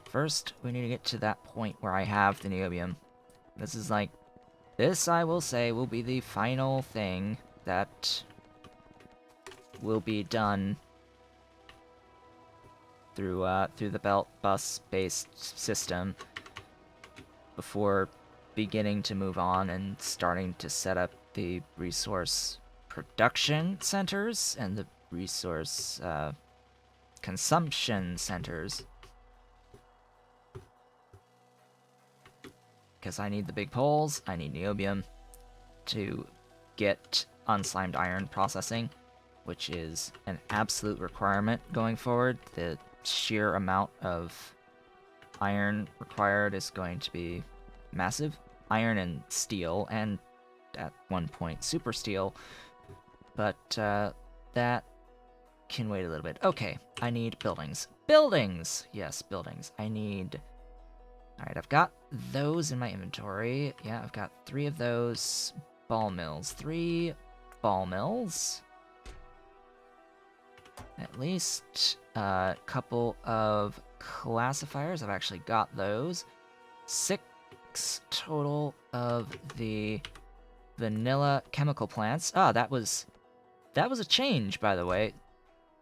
First, we need to get to that point where I have the Niobium. This is like... This, I will say, will be the final thing that will be done through the belt bus-based system before beginning to move on and starting to set up the resource production centers and the resource consumption centers. Because I need the big poles, I need niobium to get unslimed iron processing, which is an absolute requirement going forward. The sheer amount of iron required is going to be massive. Iron and steel, and at one point super steel, but that can wait a little bit. Okay, I need buildings. Buildings! Yes, buildings. I need... Alright, I've got those in my inventory. Yeah, I've got 3 of those ball mills. 3 ball mills. At least a couple of classifiers. I've actually got those. 6 total of the vanilla chemical plants. Ah, that was a change, by the way.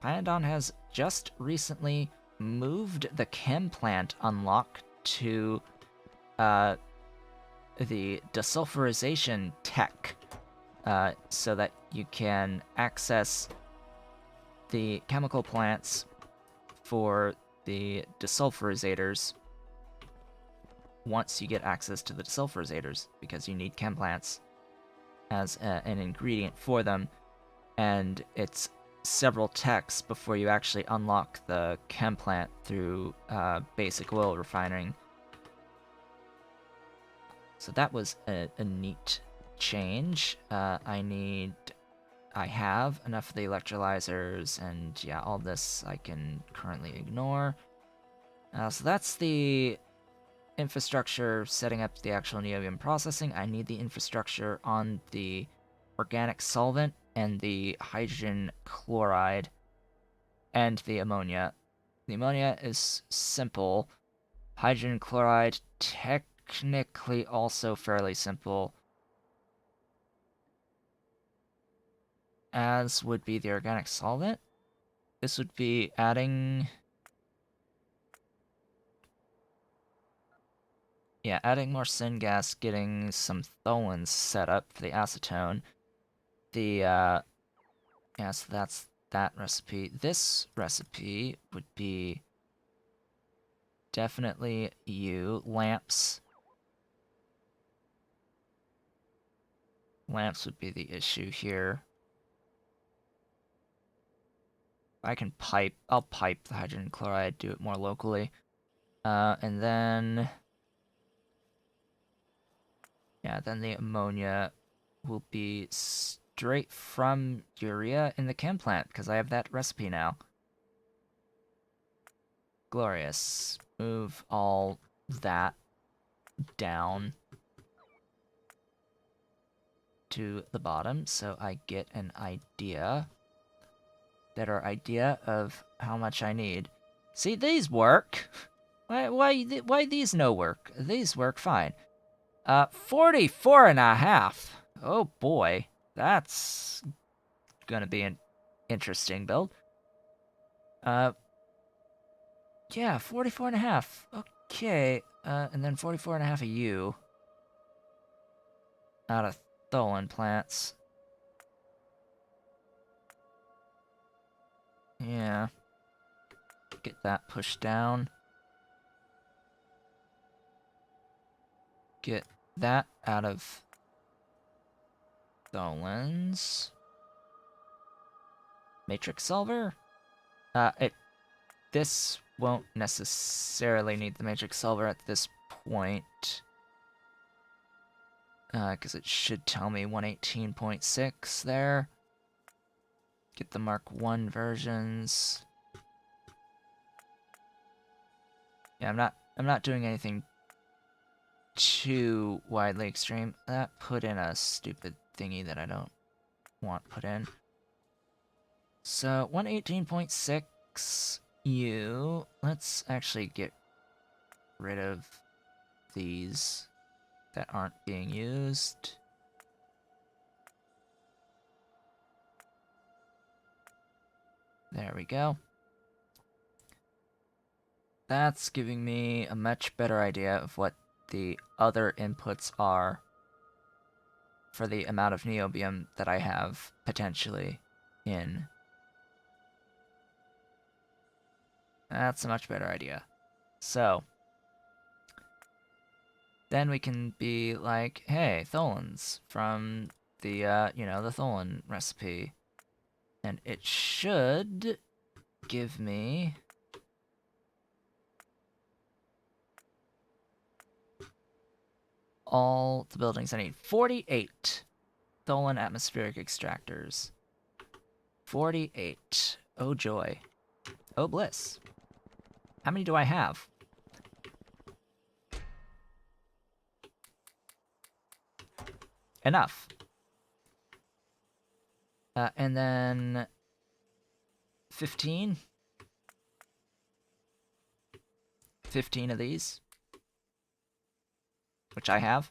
Pyanodon has just recently moved the chem plant unlock to the desulfurization tech, so that you can access the chemical plants for the desulfurizators once you get access to the desulfurizators, because you need chem plants as an ingredient for them, and it's several techs before you actually unlock the chem plant through basic oil refining. So that was a neat change. I have enough of the electrolyzers, and yeah, all this I can currently ignore. So that's the infrastructure setting up the actual niobium processing. I need the infrastructure on the organic solvent and the hydrogen chloride and the ammonia. The ammonia is simple. Hydrogen chloride, technically also fairly simple, as would be the organic solvent. This would be adding... Yeah, adding more syngas, getting some tholins set up for the acetone. Yeah, so that's that recipe. This recipe would be definitely lamps. Lamps would be the issue here. I'll pipe the hydrogen chloride, do it more locally. And then... Yeah, then the ammonia will be straight from urea in the chem plant, because I have that recipe now. Glorious. Move all that down to the bottom, so I get an better idea of how much I need. See, these work. Why these no work? These work fine. 44.5. Oh boy, that's gonna be an interesting build. Yeah, 44.5. Okay, and then 44.5 of you. Out of Tholin plants. Yeah. Get that pushed down. Get that out of Tholins. Matrix solver? This won't necessarily need the matrix solver at this point. Because it should tell me 118.6 there. Get the Mark 1 versions. Yeah, I'm not doing anything too widely extreme. That put in a stupid thingy that I don't want put in. So 118.6 let's actually get rid of these that aren't being used. There we go. That's giving me a much better idea of what the other inputs are for the amount of niobium that I have potentially in. That's a much better idea. So, then we can be like, hey, tholins from the, the tholin recipe. And it should give me all the buildings I need. 48 tholin atmospheric extractors. 48. Oh joy. Oh bliss. How many do I have? Enough. And then 15. 15 of these. Which I have.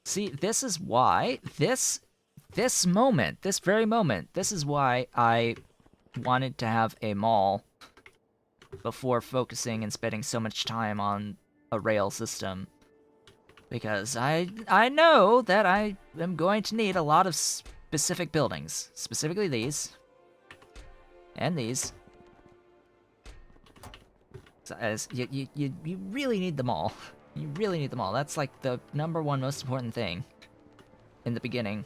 See, this is why this very moment, this is why I wanted to have a mall before focusing and spending so much time on a rail system. Because I know that I am going to need a lot of specific buildings. Specifically these. And these. So as you really need them all. You really need them all. That's like the #1 most important thing in the beginning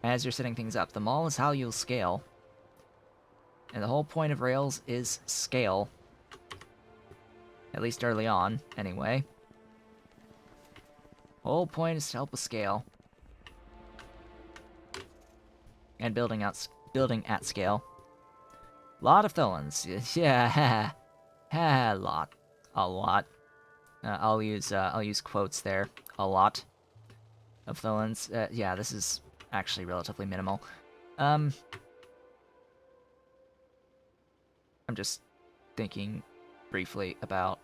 as you're setting things up. The mall is how you'll scale. And the whole point of rails is scale. At least early on, anyway. Whole point is to help with scale. And building at scale. Lot of tholins. Yeah, a lot. A lot. I'll use quotes there. A lot of tholins. Yeah, this is actually relatively minimal. I'm just thinking briefly about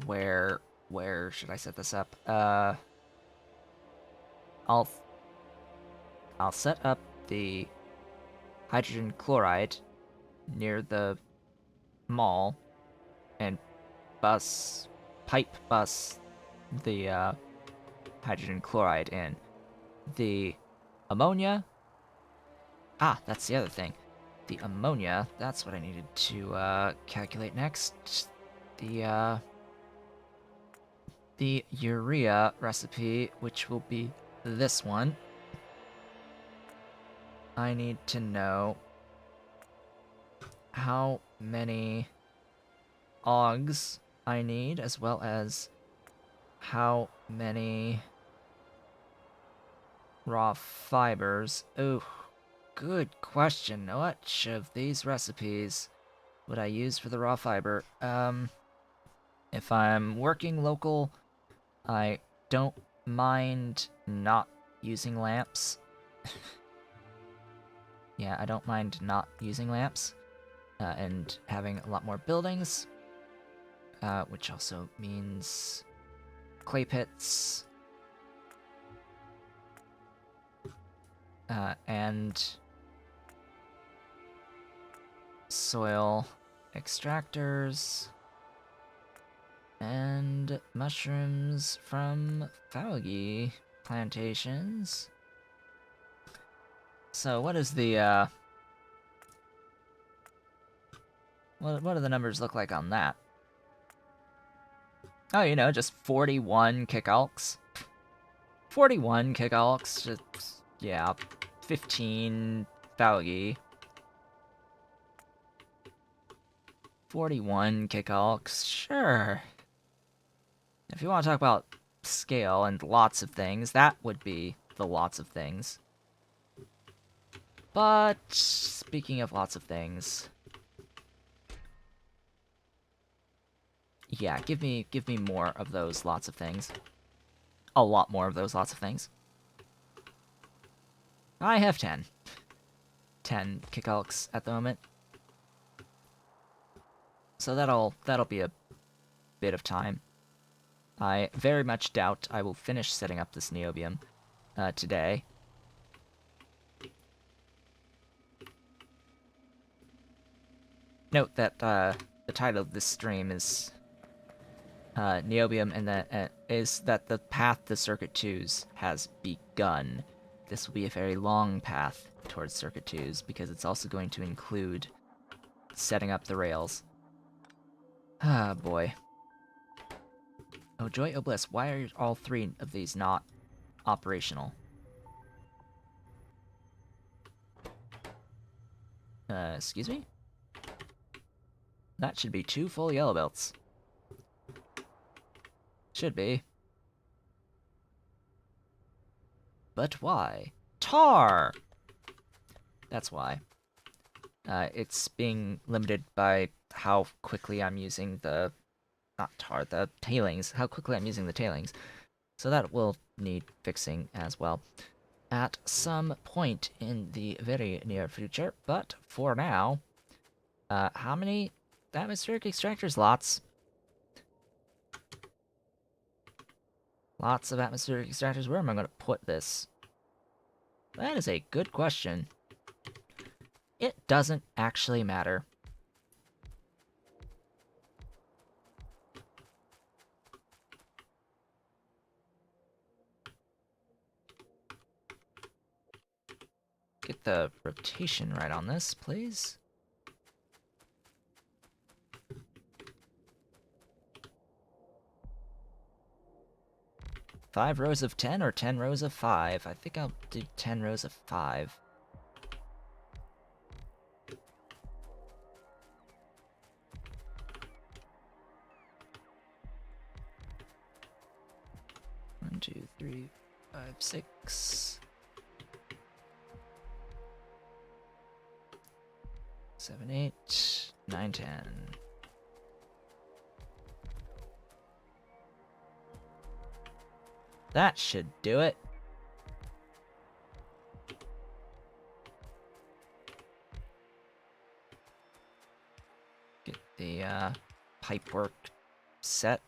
where should I set this up? I'll set up the hydrogen chloride near the mall and pipe bus the hydrogen chloride in. The ammonia. Ah, that's the other thing. The ammonia, that's what I needed to calculate next. The urea recipe, which will be this one. I need to know how many Augs I need, as well as how many raw fibers. Oh, good question. Which of these recipes would I use for the raw fiber? If I'm working local, I don't mind not using lamps. Yeah, I don't mind not using lamps. And having a lot more buildings. Which also means clay pits. And soil extractors. And mushrooms from algae plantations. So what is the, what do the numbers look like on that? Oh, just 41 kickalks. 41 kickalks, just, yeah, 15 algae. 41 kickalks, sure. If you want to talk about scale and lots of things, that would be the lots of things. But speaking of lots of things, yeah, give me more of those lots of things. A lot more of those lots of things. I have 10. 10 kickalks at the moment. So that'll be a bit of time. I very much doubt I will finish setting up this Niobium today. Note that the title of this stream is Niobium, and that is that the path to Circuit 2s has begun. This will be a very long path towards Circuit 2s because it's also going to include setting up the rails. Ah, boy. Oh, Joy, oh Bliss, why are all three of these not operational? Excuse me? That should be 2 full yellow belts. Should be. But why? Tar! That's why. It's being limited by how quickly I'm using the... not tar, the tailings. How quickly I'm using the tailings. So that will need fixing as well at some point in the very near future. But for now, how many atmospheric extractors? Lots. Lots of atmospheric extractors. Where am I going to put this? That is a good question. It doesn't actually matter. Get the rotation right on this, please. Five rows of 10 or 10 rows of 5? I think I'll do 10 rows of 5. One, two, three, 5, 6. 7, 8, 9, 10. That should do it. Get the pipe work set.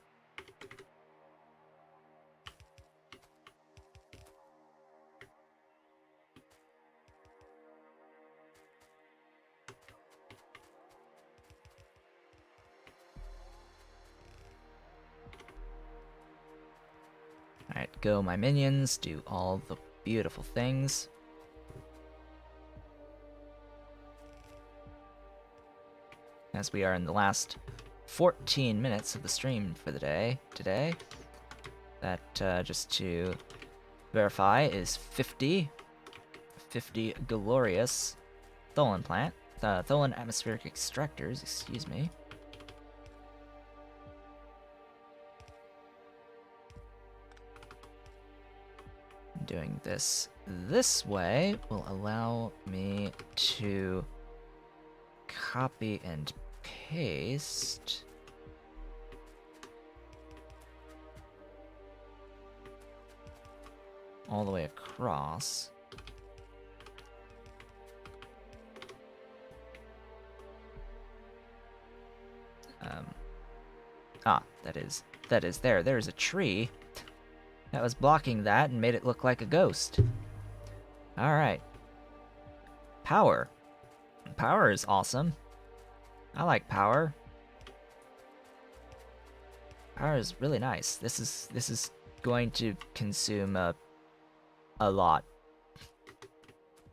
Alright, go my minions, do all the beautiful things. As we are in the last 14 minutes of the stream for the day today. That, just to verify, is 50 glorious Tholen Tholen atmospheric extractors, excuse me. Doing this way will allow me to copy and paste all the way across. That is there. There's a tree that was blocking that and made it look like a ghost. Alright. Power. Power is awesome. I like power. Power is really nice. This is going to consume a lot.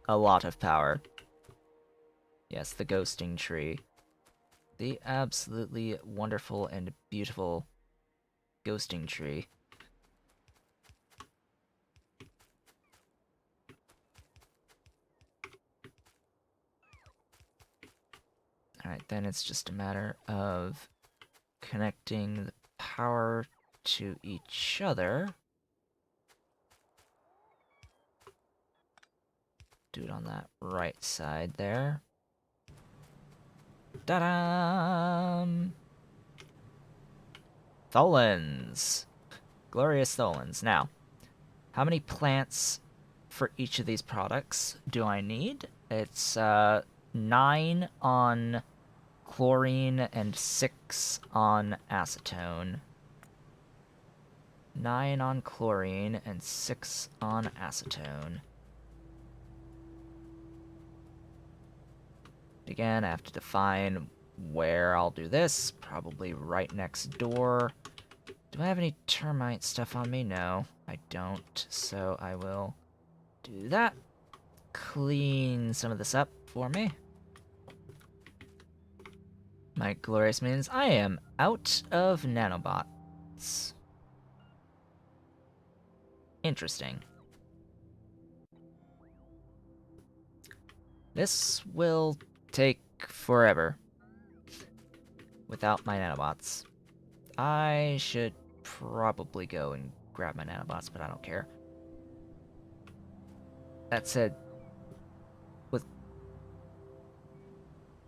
A lot of power. Yes, the ghosting tree. The absolutely wonderful and beautiful ghosting tree. Alright, then it's just a matter of connecting the power to each other. Do it on that right side there. Ta-da! Tholens! Glorious Tholens. Now, how many plants for each of these products do I need? It's 9 on chlorine and 6 on acetone. 9 on chlorine and 6 on acetone. Again, I have to define where I'll do this. Probably right next door. Do I have any termite stuff on me? No, I don't. So I will do that. Clean some of this up for me. My glorious minions, I am out of nanobots. Interesting. This will take forever without my nanobots. I should probably go and grab my nanobots, but I don't care. That said, with...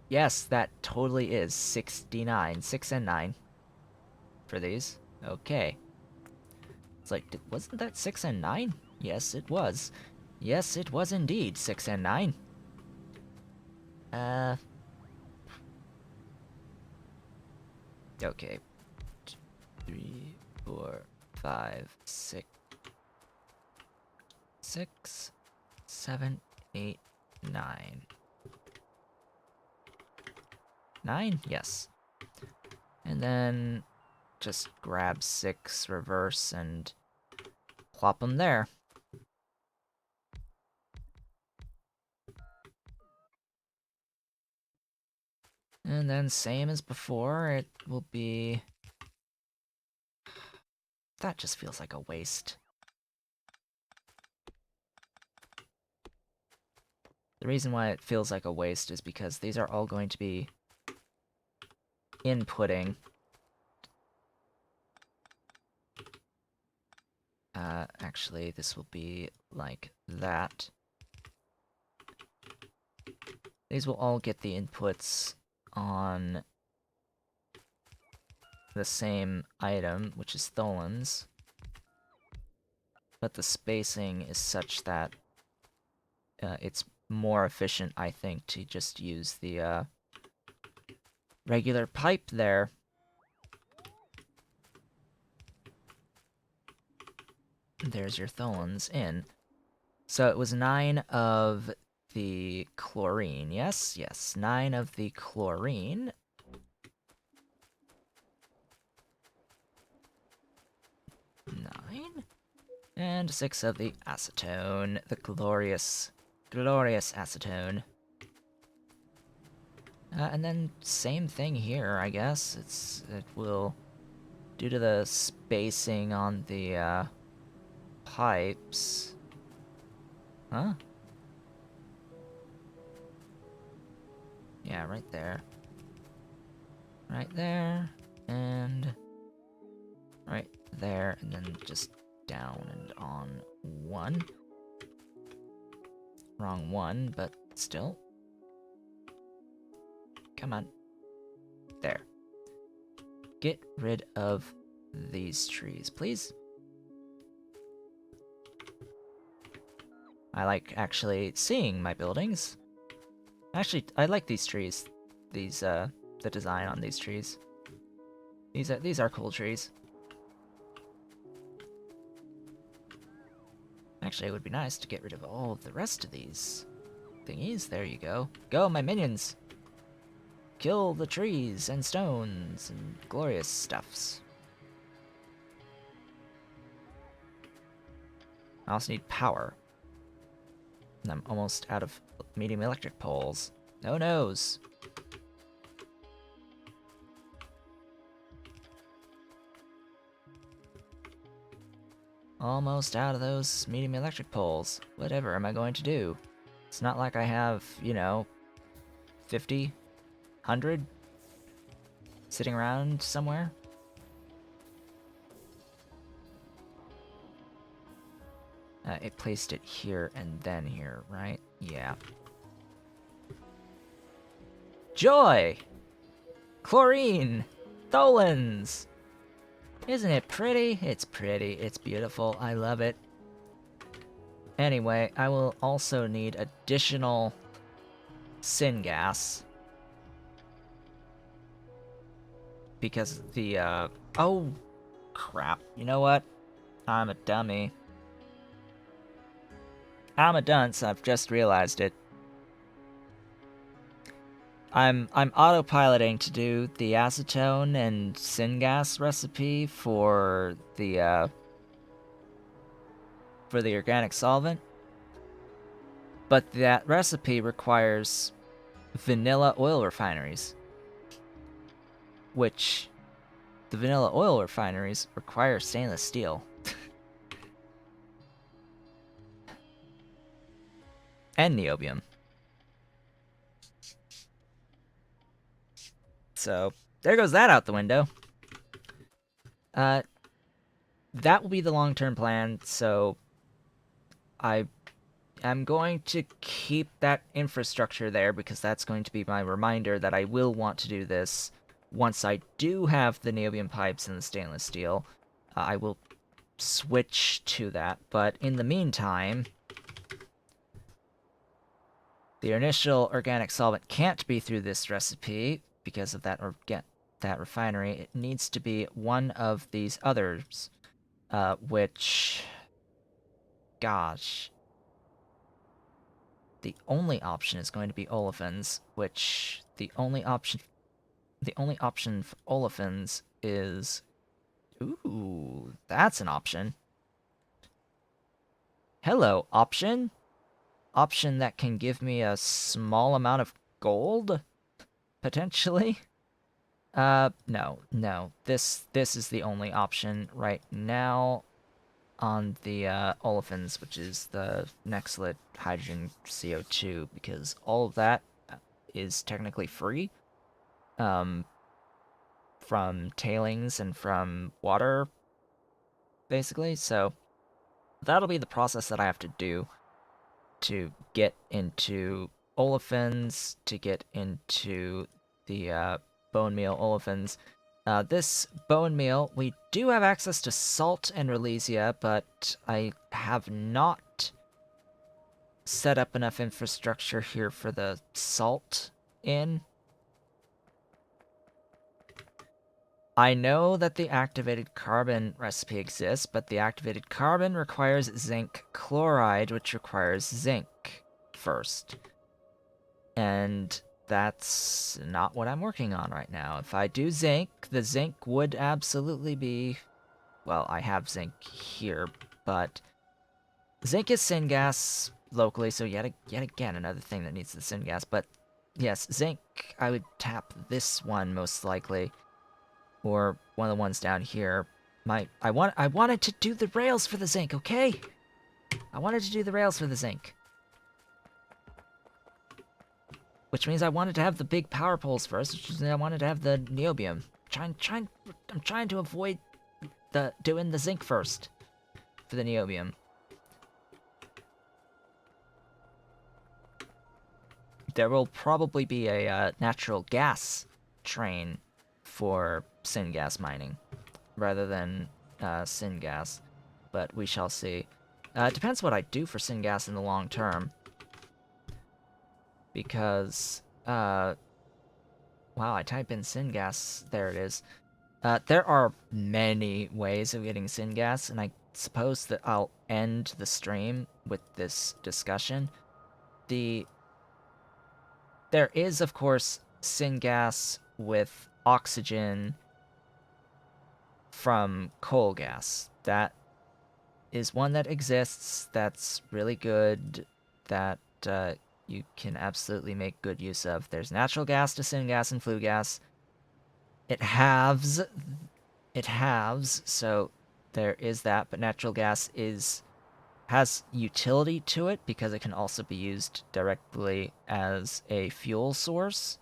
Yes, that totally is 69. 6 and 9 for these. Okay. It's like, wasn't that 6 and 9? Yes, it was. Yes, it was indeed 6 and 9. 3, 4, 5, 6, 7, 8, 9. 9? Yes. And then just grab 6, reverse, and plop them there. And then same as before, it will be... That just feels like a waste. The reason why it feels like a waste is because these are all going to be inputting. Actually, this will be like that. These will all get the inputs on the same item, which is Tholin's. But the spacing is such that it's more efficient, I think, to just use the regular pipe there. There's your Tholin's in. So it was 9 of the chlorine. Yes, yes, 9 of the chlorine. And 6 of the acetone. The glorious, glorious acetone. And then same thing here, I guess. It will, due to the spacing on the pipes. Huh? Yeah, right there. Right there, and right there, and then just down and on 1. Wrong one, but still. Come on. There. Get rid of these trees, please. I like actually seeing my buildings. Actually, I like these trees. These, the design on these trees. These are cool trees. Actually, it would be nice to get rid of all of the rest of these thingies. There you go. Go, my minions! Kill the trees and stones and glorious stuffs. I also need power. And I'm almost out of medium electric poles. No nos. Almost out of those medium electric poles. Whatever am I going to do? It's not like I have, you know, 50, 100 sitting around somewhere. It placed it here and then here, right? Yeah. Joy! Chlorine! Tholins! Isn't it pretty? It's pretty. It's beautiful. I love it. Anyway, I will also need additional syngas. because the, oh, crap. You know what? I'm a dummy. I'm a dunce, I've just realized it. I'm autopiloting to do the acetone and syngas recipe for the organic solvent, but that recipe requires vanilla oil refineries, which the vanilla oil refineries require stainless steel and niobium. So there goes that out the window. That will be the long-term plan. So I'm going to keep that infrastructure there because that's going to be my reminder that I will want to do this once I do have the niobium pipes and the stainless steel. I will switch to that, but in the meantime, the initial organic solvent can't be through this recipe because of that that refinery. It needs to be one of these others, which, gosh, the only option is going to be olefins, which the only option for olefins is, ooh, that's an option. Hello, option? Option that can give me a small amount of gold, potentially? No. This is the only option right now on the olefins, which is the Nextlit hydrogen CO2, because all of that is technically free from tailings and from water, basically. So that'll be the process that I have to do to get into olefins, to get into the bone meal olefins. This bone meal, we do have access to salt and Relesia, but I have not set up enough infrastructure here for the salt in. I know that the activated carbon recipe exists, but the activated carbon requires zinc chloride, which requires zinc first. And that's not what I'm working on right now. If I do zinc, the zinc would absolutely be... Well, I have zinc here, but zinc is syngas locally, so yet again, another thing that needs the syngas. But yes, zinc, I would tap this one most likely, or one of the ones down here. I wanted to do the rails for the zinc, okay? I wanted to do the rails for the zinc. Which means I wanted to have the big power poles first, which means I wanted to have the niobium. I'm trying to avoid doing the zinc first for the niobium. There will probably be a natural gas train for syngas mining rather than syngas, but we shall see. It depends what I do for syngas in the long term, because wow, I type in syngas, there it is. There are many ways of getting syngas, and I suppose that I'll end the stream with this discussion. There is, of course, syngas with oxygen from coal gas. That is one that exists, that's really good, that you can absolutely make good use of. There's natural gas to syngas and flue gas. It halves, so there is that, but natural gas has utility to it because it can also be used directly as a fuel source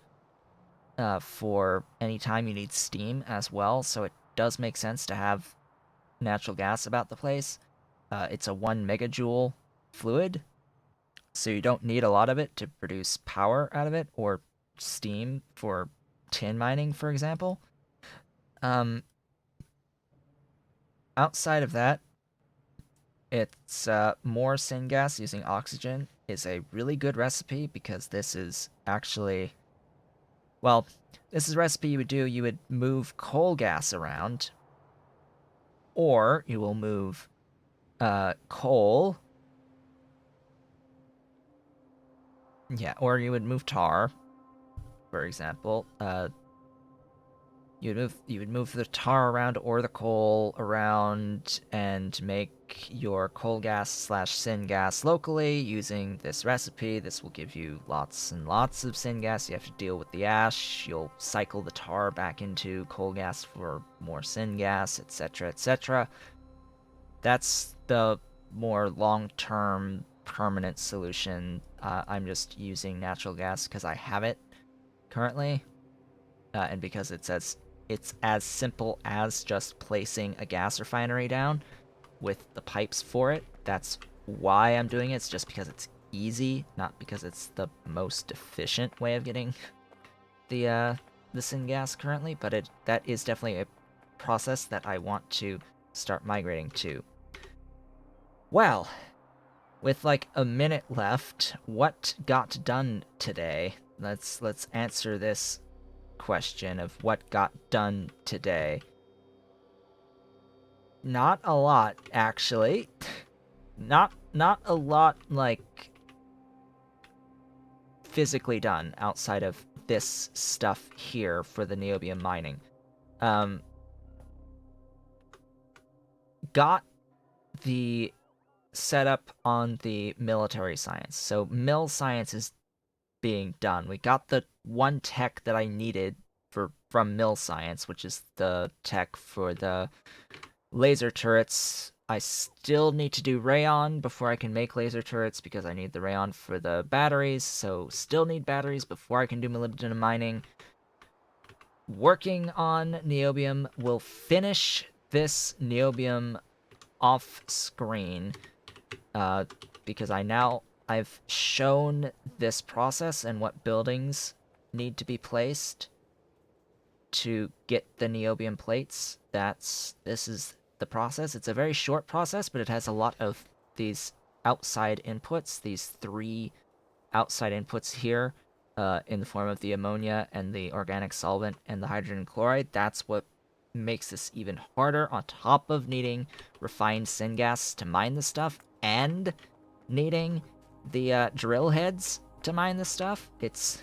for any time you need steam as well, so it does make sense to have natural gas about the place. It's a 1 megajoule fluid, so you don't need a lot of it to produce power out of it, or steam for tin mining, for example. Outside of that, it's more syngas using oxygen is a really good recipe because this is actually Well, this is a recipe you would do. You would move coal gas around, or you will move coal. Yeah, or you would move tar, for example. You would move the tar around or the coal around and make your coal gas slash syngas locally using this recipe. This will give you lots and lots of syngas. You have to deal with the ash. You'll cycle the tar back into coal gas for more syngas, etc., etc. That's the more long-term permanent solution. I'm just using natural gas because I have it currently, and because it's as simple as just placing a gas refinery down with the pipes for it. That's why I'm doing it. It's just because it's easy, not because it's the most efficient way of getting the syngas currently. But that is definitely a process that I want to start migrating to. Well, with like a minute left, what got done today? Let's answer this question of what got done today. Not a lot, actually. Not a lot like physically done outside of this stuff here for the niobium mining. Um, got the setup on the military science. So mil science is being done. We got the one tech that I needed from mil science, which is the tech for the laser turrets. I still need to do rayon before I can make laser turrets because I need the rayon for the batteries, so still need batteries before I can do molybdenum mining. Working on niobium. Will finish this niobium off screen because I've shown this process and what buildings need to be placed to get the niobium plates. This is the process. It's a very short process, but it has a lot of these outside inputs, these 3 outside inputs here, in the form of the ammonia and the organic solvent and the hydrogen chloride. That's what makes this even harder, on top of needing refined syngas to mine the stuff and needing the drill heads to mine the stuff. It's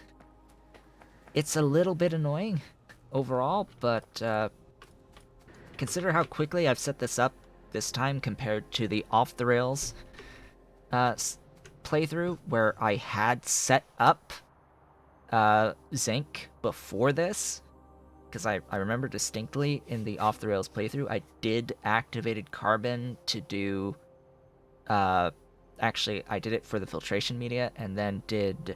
a little bit annoying overall, but consider how quickly I've set this up this time compared to the off-the-rails playthrough where I had set up zinc before this. Because I remember distinctly in the off-the-rails playthrough, I did activated carbon to do... actually, I did it for the filtration media, and then did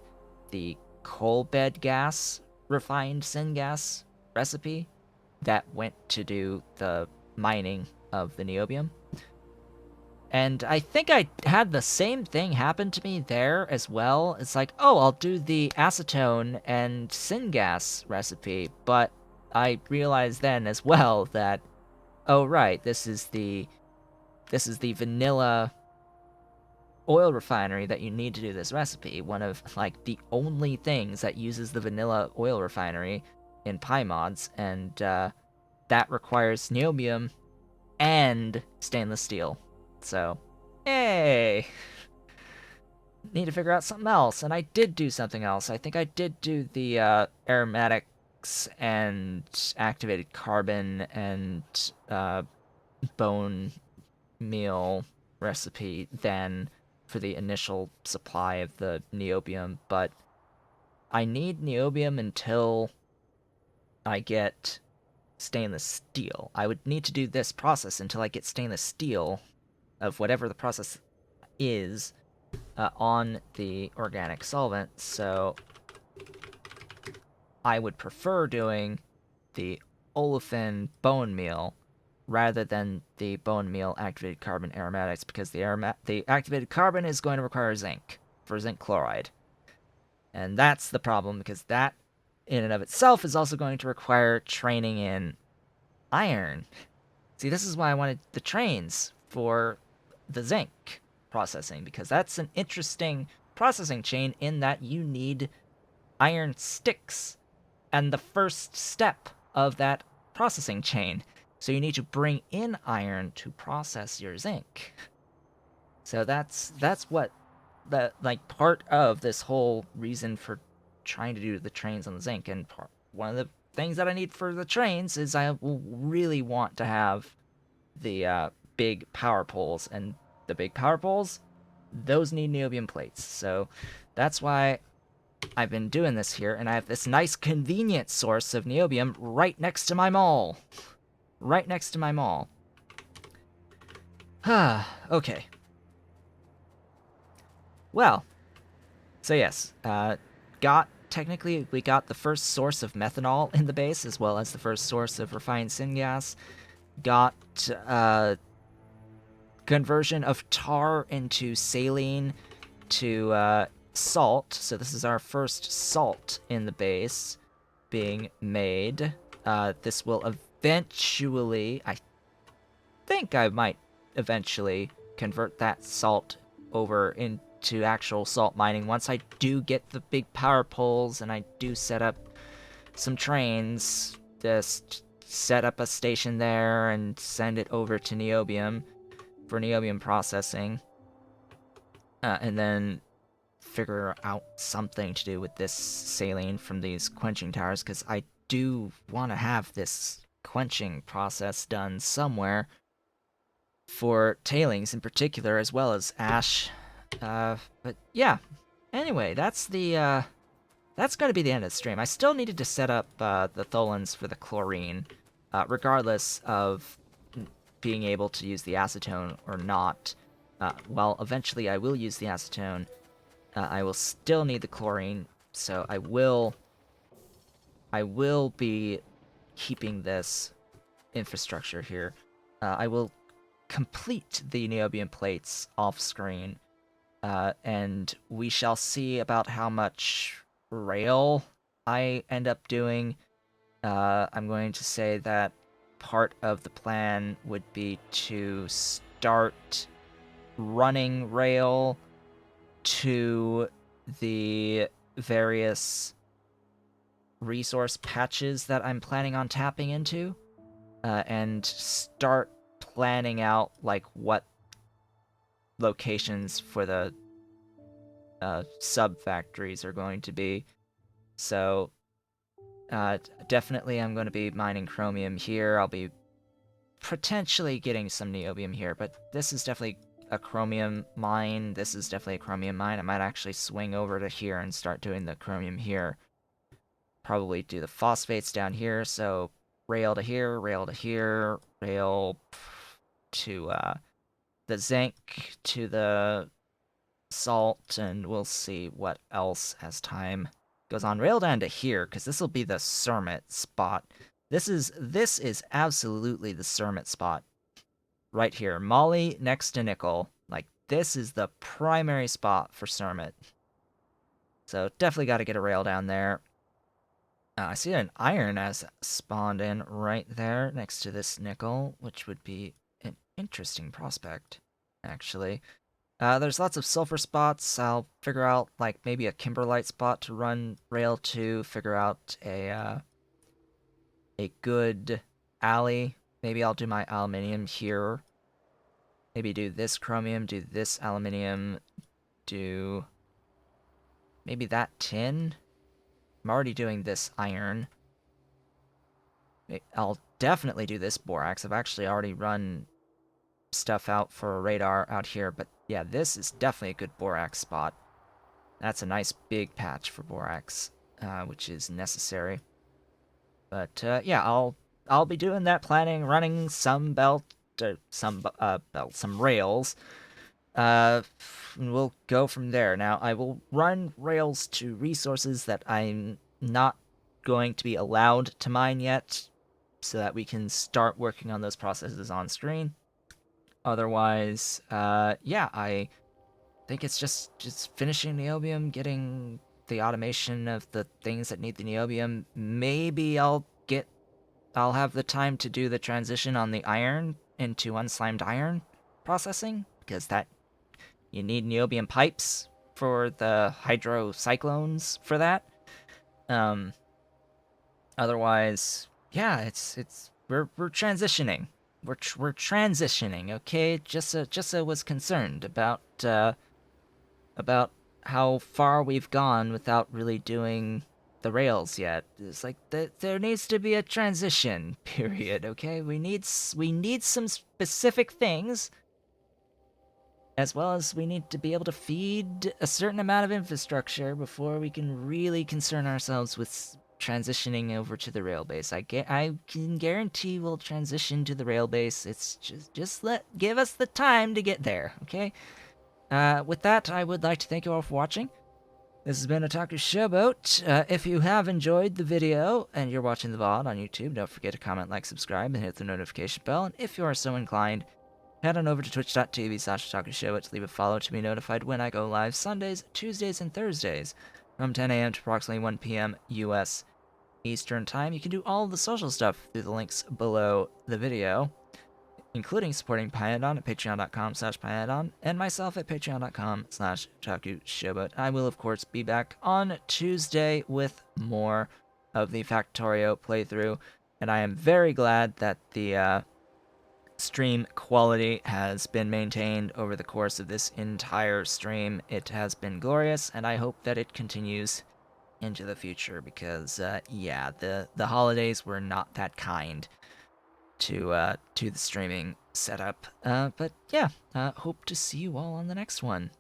the coal bed gas refined syngas recipe that went to do the mining of the niobium. And I think I had the same thing happen to me there as well. It's like, oh, I'll do the acetone and syngas recipe, but I realized then as well that, oh right, this is the vanilla oil refinery that you need to do this recipe. One of like the only things that uses the vanilla oil refinery in PyMods, and that requires niobium and stainless steel. So, hey, need to figure out something else. And I did do something else. I think I did do the aromatics and activated carbon and bone meal recipe then for the initial supply of the niobium, but I need niobium until I get stainless steel. I would need to do this process until I get stainless steel of whatever the process is on the organic solvent, so I would prefer doing the olefin bone meal rather than the bone meal activated carbon aromatics, because the activated carbon is going to require zinc for zinc chloride. And that's the problem, because that in and of itself is also going to require training in iron. See, this is why I wanted the trains for the zinc processing, because that's an interesting processing chain in that you need iron sticks and the first step of that processing chain. So you need to bring in iron to process your zinc. So that's what the like part of this whole reason for trying to do the trains on the zinc. And one of the things that I need for the trains is I will really want to have the big power poles, and the big power poles, those need niobium plates. So that's why I've been doing this here, and I have this nice convenient source of niobium right next to my mall. Right next to my mall. Okay. Well, so yes, technically we got the first source of methanol in the base, as well as the first source of refined syngas. Got conversion of tar into saline to salt. So this is our first salt in the base being made. This will eventually, I think I might eventually convert that salt over into actual salt mining once I do get the big power poles and I do set up some trains. Just set up a station there and send it over to Niobium for niobium processing, and then figure out something to do with this saline from these quenching towers, because I do want to have this quenching process done somewhere for tailings in particular, as well as ash. But yeah, anyway, that's going to be the end of the stream. I still needed to set up the tholins for the chlorine, regardless of being able to use the acetone or not. Well, eventually I will use the acetone. I will still need the chlorine, so I will be keeping this infrastructure here. I will complete the niobium plates off screen, and we shall see about how much rail I end up doing. I'm going to say that part of the plan would be to start running rail to the various resource patches that I'm planning on tapping into, and start planning out like what locations for the sub factories are going to be. So definitely I'm going to be mining chromium here. I'll be potentially getting some niobium here, but this is definitely a chromium mine. This is definitely a chromium mine. I might actually swing over to here and start doing the chromium here. Probably do the phosphates down here, so rail to here, rail to here, rail to the zinc, to the salt, and we'll see what else as time goes on. Rail down to here, because this will be the Cermet spot. This is absolutely the Cermet spot. Right here. Moly next to nickel. Like, this is the primary spot for Cermet. So definitely got to get a rail down there. I see an iron has spawned in right there next to this nickel, which would be an interesting prospect, actually. There's lots of sulfur spots. I'll figure out, like, maybe a kimberlite spot to run rail to, figure out a good alley. Maybe I'll do my aluminium here. Maybe do this chromium, do this aluminium, do maybe that tin. I'm already doing this iron. I'll definitely do this borax. I've actually already run stuff out for a radar out here, but yeah, this is definitely a good borax spot. That's a nice big patch for borax, which is necessary. But yeah, I'll be doing that planning, running some some rails. We'll go from there. Now, I will run rails to resources that I'm not going to be allowed to mine yet, so that we can start working on those processes on screen. Otherwise, yeah, I think it's just finishing niobium, getting the automation of the things that need the niobium. Maybe I'll have the time to do the transition on the iron into unslimed iron processing, because that you need niobium pipes for the hydrocyclones for that. Um, Otherwise, yeah, we're transitioning. We're transitioning, okay? Jissa was concerned about how far we've gone without really doing the rails yet. It's like there needs to be a transition period, okay? We need some specific things, as well as we need to be able to feed a certain amount of infrastructure before we can really concern ourselves with transitioning over to the rail base. I can guarantee we'll transition to the rail base. It's just give us the time to get there, okay? With that, I would like to thank you all for watching. This has been Otaku Showboat. If you have enjoyed the video and you're watching the VOD on YouTube, don't forget to comment, like, subscribe, and hit the notification bell. And if you are so inclined, head on over to twitch.tv/OtakuShowboat to leave a follow to be notified when I go live Sundays, Tuesdays, and Thursdays from 10 a.m. to approximately 1 p.m. U.S. Eastern Time. You can do all of the social stuff through the links below the video, including supporting Pyanodon at patreon.com/Pyanodon, and myself at patreon.com/OtakuShowboat. I will, of course, be back on Tuesday with more of the Factorio playthrough, and I am very glad that the stream quality has been maintained over the course of this entire stream. It has been glorious, and I hope that it continues into the future because, yeah, the holidays were not that kind to the streaming setup. But yeah, hope to see you all on the next one.